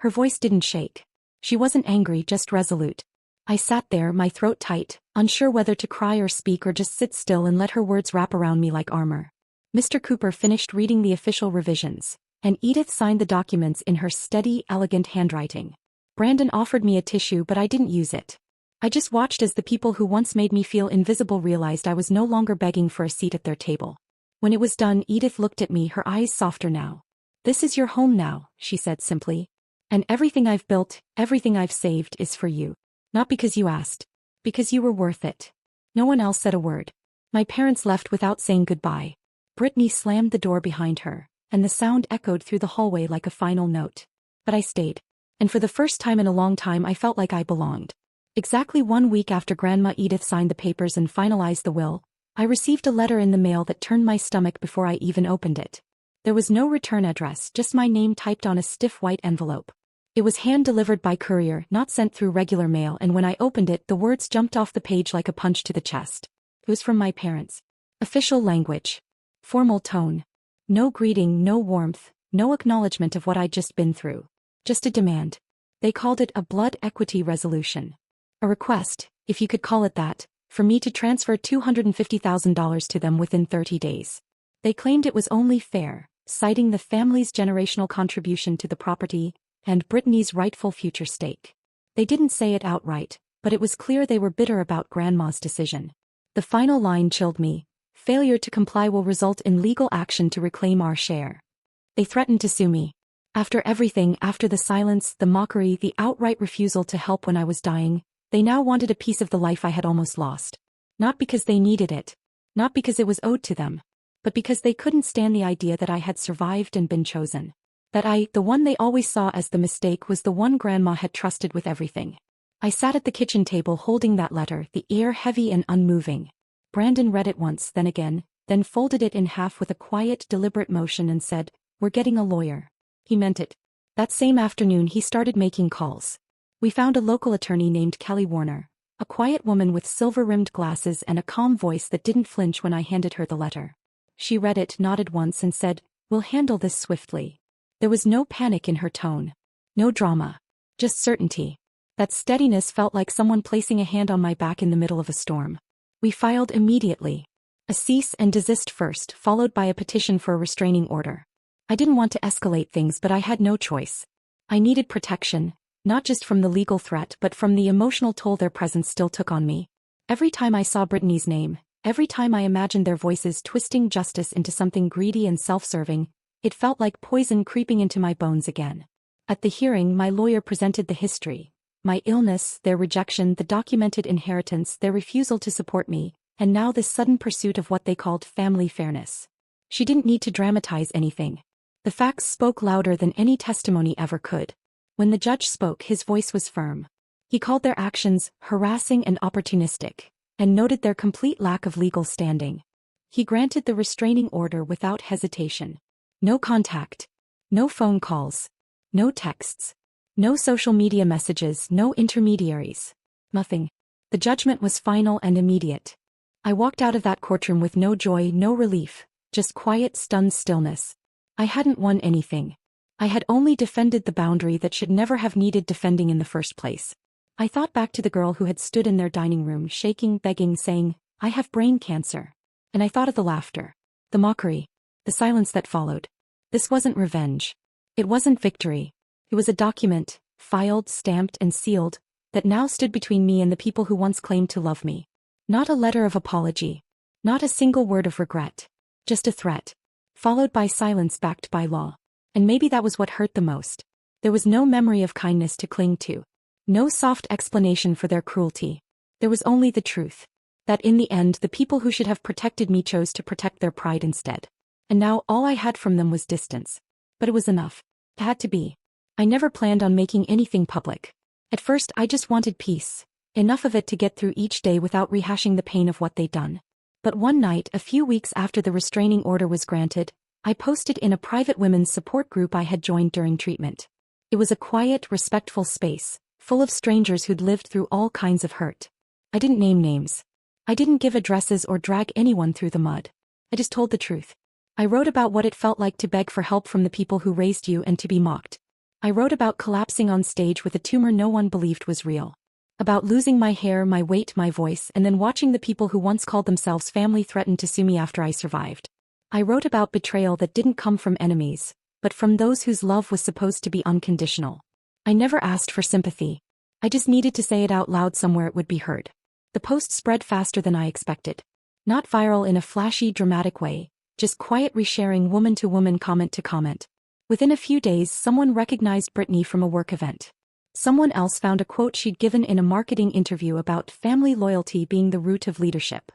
[SPEAKER 1] Her voice didn't shake. She wasn't angry, just resolute. I sat there, my throat tight, unsure whether to cry or speak or just sit still and let her words wrap around me like armor. Mr. Cooper finished reading the official revisions, and Edith signed the documents in her steady, elegant handwriting. Brandon offered me a tissue, but I didn't use it. I just watched as the people who once made me feel invisible realized I was no longer begging for a seat at their table. When it was done, Edith looked at me, her eyes softer now. "This is your home now," she said simply. "And everything I've built, everything I've saved is for you. Not because you asked. Because you were worth it." No one else said a word. My parents left without saying goodbye. Brittany slammed the door behind her, and the sound echoed through the hallway like a final note. But I stayed. And for the first time in a long time I felt like I belonged. Exactly 1 week after Grandma Edith signed the papers and finalized the will, I received a letter in the mail that turned my stomach before I even opened it. There was no return address, just my name typed on a stiff white envelope. It was hand-delivered by courier, not sent through regular mail, and when I opened it the words jumped off the page like a punch to the chest. It was from my parents. Official language. Formal tone. No greeting, no warmth, no acknowledgement of what I'd just been through. Just a demand. They called it a blood equity resolution. A request, if you could call it that, for me to transfer $250,000 to them within 30 days. They claimed it was only fair, citing the family's generational contribution to the property and Brittany's rightful future stake. They didn't say it outright, but it was clear they were bitter about Grandma's decision. The final line chilled me. Failure to comply will result in legal action to reclaim our share. They threatened to sue me. After everything, after the silence, the mockery, the outright refusal to help when I was dying, they now wanted a piece of the life I had almost lost. Not because they needed it. Not because it was owed to them. But because they couldn't stand the idea that I had survived and been chosen. That I, the one they always saw as the mistake, was the one Grandma had trusted with everything. I sat at the kitchen table holding that letter, the air heavy and unmoving. Brandon read it once, then again, then folded it in half with a quiet, deliberate motion and said, "We're getting a lawyer." He meant it. That same afternoon he started making calls. We found a local attorney named Kelly Warner, a quiet woman with silver-rimmed glasses and a calm voice that didn't flinch when I handed her the letter. She read it, nodded once and said, "We'll handle this swiftly." There was no panic in her tone. No drama. Just certainty. That steadiness felt like someone placing a hand on my back in the middle of a storm. We filed immediately. A cease and desist first, followed by a petition for a restraining order. I didn't want to escalate things, but I had no choice. I needed protection, not just from the legal threat but from the emotional toll their presence still took on me. Every time I saw Brittany's name, every time I imagined their voices twisting justice into something greedy and self-serving, it felt like poison creeping into my bones again. At the hearing, my lawyer presented the history. My illness, their rejection, the documented inheritance, their refusal to support me, and now this sudden pursuit of what they called family fairness. She didn't need to dramatize anything. The facts spoke louder than any testimony ever could. When the judge spoke, his voice was firm. He called their actions harassing and opportunistic, and noted their complete lack of legal standing. He granted the restraining order without hesitation. No contact. No phone calls. No texts. No social media messages, no intermediaries. Nothing. The judgment was final and immediate. I walked out of that courtroom with no joy, no relief, just quiet, stunned stillness. I hadn't won anything. I had only defended the boundary that should never have needed defending in the first place. I thought back to the girl who had stood in their dining room, shaking, begging, saying, "I have brain cancer." And I thought of the laughter, the mockery, the silence that followed. This wasn't revenge. It wasn't victory. It was a document, filed, stamped, and sealed, that now stood between me and the people who once claimed to love me. Not a letter of apology. Not a single word of regret. Just a threat. Followed by silence backed by law. And maybe that was what hurt the most. There was no memory of kindness to cling to. No soft explanation for their cruelty. There was only the truth. That in the end the people who should have protected me chose to protect their pride instead. And now all I had from them was distance. But it was enough. It had to be. I never planned on making anything public. At first I just wanted peace. Enough of it to get through each day without rehashing the pain of what they'd done. But one night, a few weeks after the restraining order was granted, I posted in a private women's support group I had joined during treatment. It was a quiet, respectful space, full of strangers who'd lived through all kinds of hurt. I didn't name names. I didn't give addresses or drag anyone through the mud. I just told the truth. I wrote about what it felt like to beg for help from the people who raised you and to be mocked. I wrote about collapsing on stage with a tumor no one believed was real. About losing my hair, my weight, my voice, and then watching the people who once called themselves family threaten to sue me after I survived. I wrote about betrayal that didn't come from enemies, but from those whose love was supposed to be unconditional. I never asked for sympathy. I just needed to say it out loud somewhere it would be heard. The post spread faster than I expected. Not viral in a flashy, dramatic way, just quiet resharing, woman to woman, comment to comment. Within a few days, someone recognized Brittany from a work event. Someone else found a quote she'd given in a marketing interview about family loyalty being the root of leadership.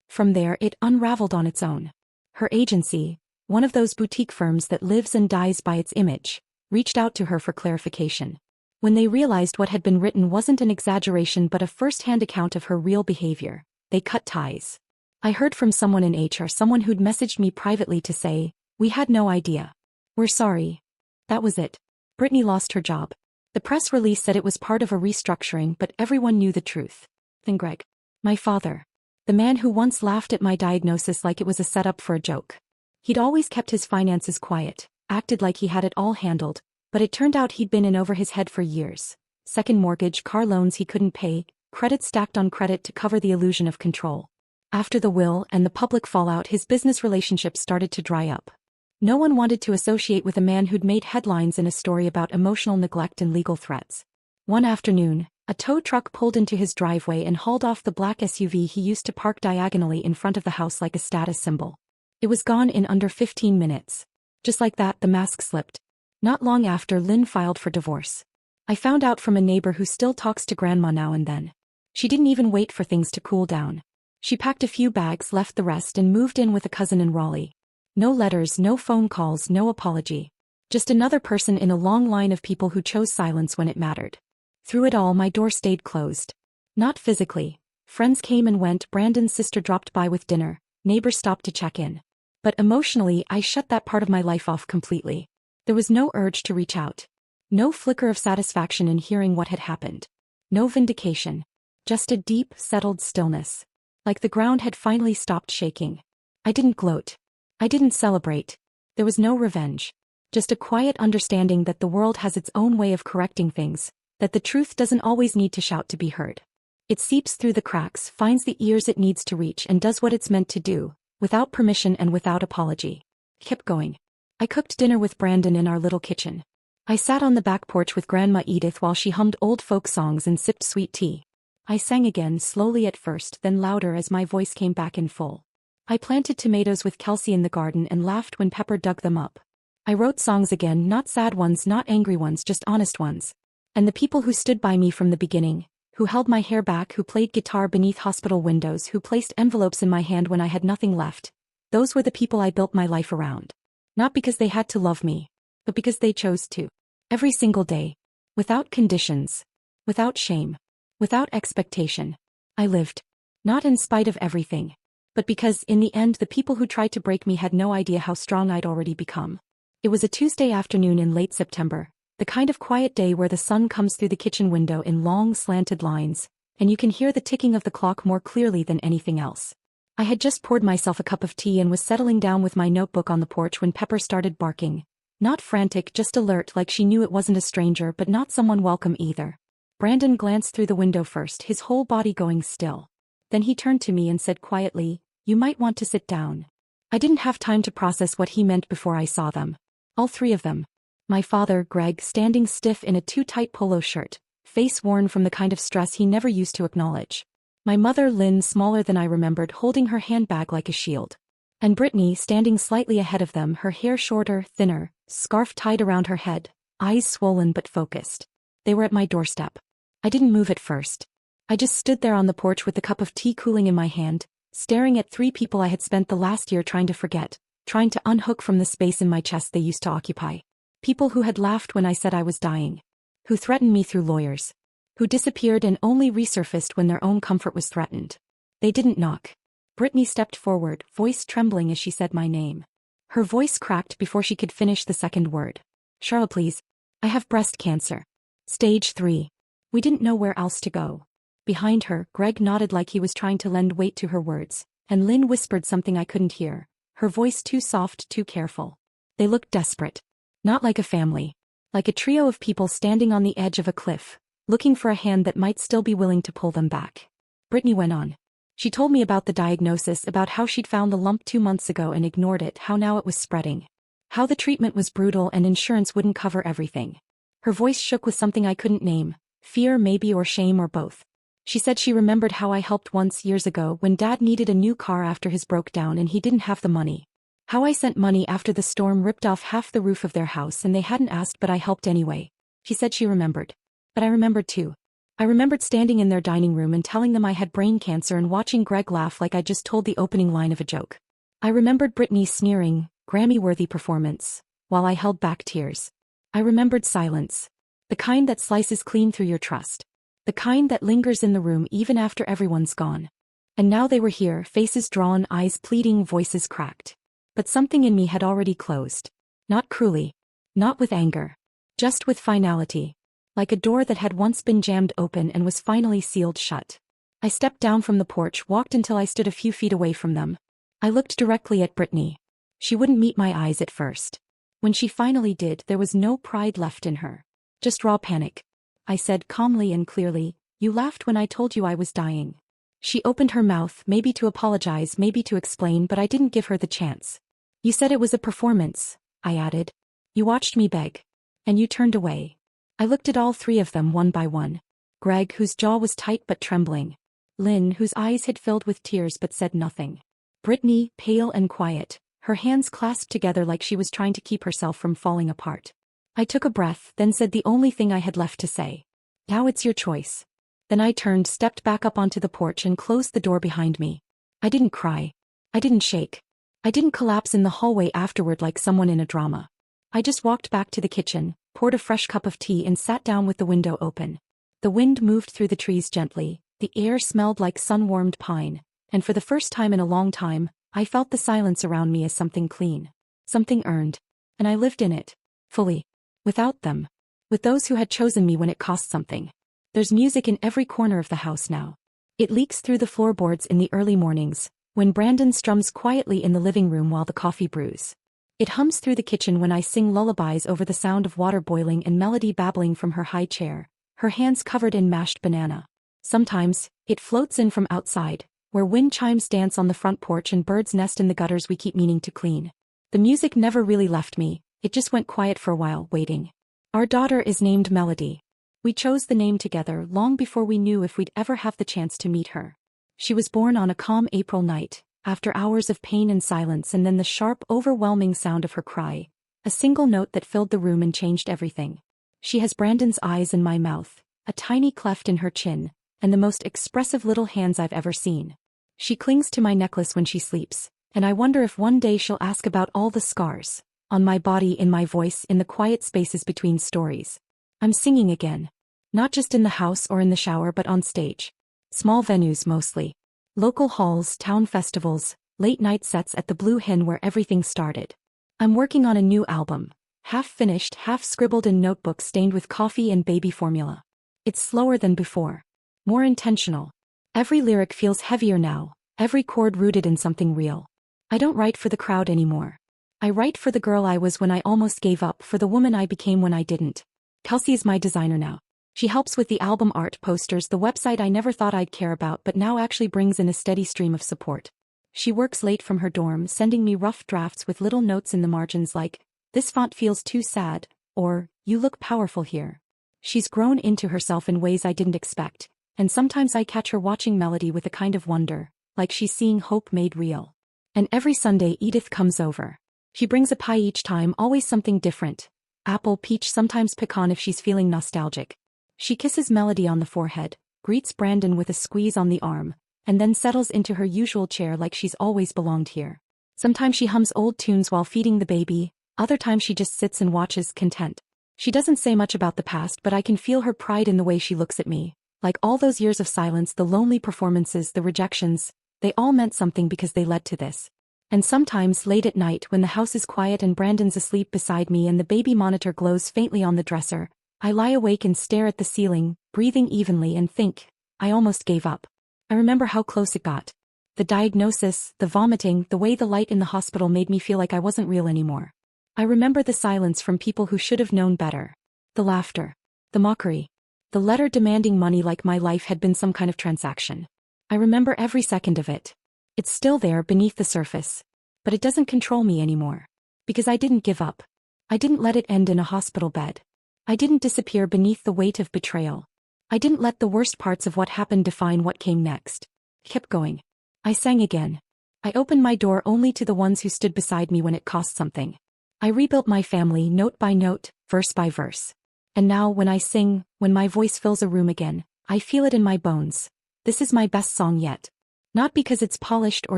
[SPEAKER 1] From there it unraveled on its own. Her agency, one of those boutique firms that lives and dies by its image, reached out to her for clarification. When they realized what had been written wasn't an exaggeration but a first-hand account of her real behavior, they cut ties. I heard from someone in HR, someone who'd messaged me privately to say, "We had no idea. We're sorry." That was it. Brittany lost her job. The press release said it was part of a restructuring, but everyone knew the truth. Then Greg, my father, the man who once laughed at my diagnosis like it was a setup for a joke. He'd always kept his finances quiet, acted like he had it all handled, but it turned out he'd been in over his head for years. Second mortgage, car loans he couldn't pay, credit stacked on credit to cover the illusion of control. After the will and the public fallout, his business relationships started to dry up. No one wanted to associate with a man who'd made headlines in a story about emotional neglect and legal threats. One afternoon, a tow truck pulled into his driveway and hauled off the black SUV he used to park diagonally in front of the house like a status symbol. It was gone in under 15 minutes. Just like that, the mask slipped. Not long after, Lynn filed for divorce. I found out from a neighbor who still talks to Grandma now and then. She didn't even wait for things to cool down. She packed a few bags, left the rest, and moved in with a cousin in Raleigh. No letters, no phone calls, no apology. Just another person in a long line of people who chose silence when it mattered. Through it all, my door stayed closed. Not physically. Friends came and went, Brandon's sister dropped by with dinner, neighbors stopped to check in. But emotionally, I shut that part of my life off completely. There was no urge to reach out. No flicker of satisfaction in hearing what had happened. No vindication. Just a deep, settled stillness. Like the ground had finally stopped shaking. I didn't gloat. I didn't celebrate. There was no revenge. Just a quiet understanding that the world has its own way of correcting things, that the truth doesn't always need to shout to be heard. It seeps through the cracks, finds the ears it needs to reach, and does what it's meant to do, without permission and without apology. Kept going. I cooked dinner with Brandon in our little kitchen. I sat on the back porch with Grandma Edith while she hummed old folk songs and sipped sweet tea. I sang again, slowly at first, then louder as my voice came back in full. I planted tomatoes with Kelsey in the garden and laughed when Pepper dug them up. I wrote songs again, not sad ones, not angry ones, just honest ones. And the people who stood by me from the beginning, who held my hair back, who played guitar beneath hospital windows, who placed envelopes in my hand when I had nothing left, those were the people I built my life around. Not because they had to love me, but because they chose to. Every single day. Without conditions. Without shame. Without expectation. I lived. Not in spite of everything, but because, in the end, the people who tried to break me had no idea how strong I'd already become. It was a Tuesday afternoon in late September, the kind of quiet day where the sun comes through the kitchen window in long, slanted lines, and you can hear the ticking of the clock more clearly than anything else. I had just poured myself a cup of tea and was settling down with my notebook on the porch when Pepper started barking. Not frantic, just alert, like she knew it wasn't a stranger but not someone welcome either. Brandon glanced through the window first, his whole body going still. Then he turned to me and said quietly, "You might want to sit down." I didn't have time to process what he meant before I saw them. All three of them. My father, Greg, standing stiff in a too-tight polo shirt, face worn from the kind of stress he never used to acknowledge. My mother, Lynn, smaller than I remembered, holding her handbag like a shield. And Brittany, standing slightly ahead of them, her hair shorter, thinner, scarf tied around her head, eyes swollen but focused. They were at my doorstep. I didn't move at first. I just stood there on the porch with the cup of tea cooling in my hand, staring at three people I had spent the last year trying to forget, trying to unhook from the space in my chest they used to occupy. People who had laughed when I said I was dying. Who threatened me through lawyers. Who disappeared and only resurfaced when their own comfort was threatened. They didn't knock. Brittany stepped forward, voice trembling as she said my name. Her voice cracked before she could finish the second word. "Charlotte, please. I have breast cancer. Stage 3. We didn't know where else to go." Behind her, Greg nodded like he was trying to lend weight to her words, and Lynn whispered something I couldn't hear, her voice too soft, too careful. They looked desperate. Not like a family. Like a trio of people standing on the edge of a cliff, looking for a hand that might still be willing to pull them back. Brittany went on. She told me about the diagnosis, about how she'd found the lump 2 months ago and ignored it, how now it was spreading. How the treatment was brutal and insurance wouldn't cover everything. Her voice shook with something I couldn't name, fear maybe or shame or both. She said she remembered how I helped once years ago when Dad needed a new car after his broke down and he didn't have the money. How I sent money after the storm ripped off half the roof of their house and they hadn't asked but I helped anyway. She said she remembered. But I remembered too. I remembered standing in their dining room and telling them I had brain cancer and watching Greg laugh like I just told the opening line of a joke. I remembered Brittany's sneering, Grammy-worthy performance, while I held back tears. I remembered silence. The kind that slices clean through your trust. The kind that lingers in the room even after everyone's gone. And now they were here, faces drawn, eyes pleading, voices cracked. But something in me had already closed. Not cruelly. Not with anger. Just with finality. Like a door that had once been jammed open and was finally sealed shut. I stepped down from the porch, walked until I stood a few feet away from them. I looked directly at Brittany. She wouldn't meet my eyes at first. When she finally did, there was no pride left in her. Just raw panic. I said calmly and clearly, "You laughed when I told you I was dying." She opened her mouth, maybe to apologize, maybe to explain, but I didn't give her the chance. "You said it was a performance," I added. "You watched me beg. And you turned away." I looked at all three of them one by one. Greg, whose jaw was tight but trembling. Lynn, whose eyes had filled with tears but said nothing. Brittany, pale and quiet, her hands clasped together like she was trying to keep herself from falling apart. I took a breath, then said the only thing I had left to say. "Now it's your choice." Then I turned, stepped back up onto the porch and closed the door behind me. I didn't cry. I didn't shake. I didn't collapse in the hallway afterward like someone in a drama. I just walked back to the kitchen, poured a fresh cup of tea and sat down with the window open. The wind moved through the trees gently, the air smelled like sun-warmed pine, and for the first time in a long time, I felt the silence around me as something clean. Something earned. And I lived in it. Fully. Without them. With those who had chosen me when it cost something. There's music in every corner of the house now. It leaks through the floorboards in the early mornings, when Brandon strums quietly in the living room while the coffee brews. It hums through the kitchen when I sing lullabies over the sound of water boiling and Melody babbling from her high chair, her hands covered in mashed banana. Sometimes, it floats in from outside, where wind chimes dance on the front porch and birds nest in the gutters we keep meaning to clean. The music never really left me, it just went quiet for a while, waiting. Our daughter is named Melody. We chose the name together long before we knew if we'd ever have the chance to meet her. She was born on a calm April night, after hours of pain and silence, and then the sharp, overwhelming sound of her cry, a single note that filled the room and changed everything. She has Brandon's eyes and my mouth, a tiny cleft in her chin, and the most expressive little hands I've ever seen. She clings to my necklace when she sleeps, and I wonder if one day she'll ask about all the scars, on my body, in my voice, in the quiet spaces between stories. I'm singing again. Not just in the house or in the shower but on stage. Small venues mostly. Local halls, town festivals, late-night sets at the Blue Hen where everything started. I'm working on a new album. Half-finished, half-scribbled in notebooks stained with coffee and baby formula. It's slower than before. More intentional. Every lyric feels heavier now, every chord rooted in something real. I don't write for the crowd anymore. I write for the girl I was when I almost gave up, for the woman I became when I didn't. Kelsey is my designer now. She helps with the album art, posters, the website I never thought I'd care about but now actually brings in a steady stream of support. She works late from her dorm, sending me rough drafts with little notes in the margins like, "This font feels too sad," or, "You look powerful here." She's grown into herself in ways I didn't expect, and sometimes I catch her watching Melody with a kind of wonder, like she's seeing hope made real. And every Sunday Edith comes over. She brings a pie each time, always something different. Apple, peach, sometimes pecan if she's feeling nostalgic. She kisses Melody on the forehead, greets Brandon with a squeeze on the arm, and then settles into her usual chair like she's always belonged here. Sometimes she hums old tunes while feeding the baby, other times she just sits and watches, content. She doesn't say much about the past, but I can feel her pride in the way she looks at me. Like all those years of silence, the lonely performances, the rejections, they all meant something because they led to this. And sometimes, late at night when the house is quiet and Brandon's asleep beside me and the baby monitor glows faintly on the dresser, I lie awake and stare at the ceiling, breathing evenly, and think, I almost gave up. I remember how close it got. The diagnosis, the vomiting, the way the light in the hospital made me feel like I wasn't real anymore. I remember the silence from people who should have known better. The laughter. The mockery. The letter demanding money like my life had been some kind of transaction. I remember every second of it. It's still there beneath the surface. But it doesn't control me anymore. Because I didn't give up. I didn't let it end in a hospital bed. I didn't disappear beneath the weight of betrayal. I didn't let the worst parts of what happened define what came next. Kept going. I sang again. I opened my door only to the ones who stood beside me when it cost something. I rebuilt my family note by note, verse by verse. And now when I sing, when my voice fills a room again, I feel it in my bones. This is my best song yet. Not because it's polished or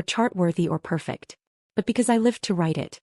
[SPEAKER 1] chart-worthy or perfect, but because I lived to write it.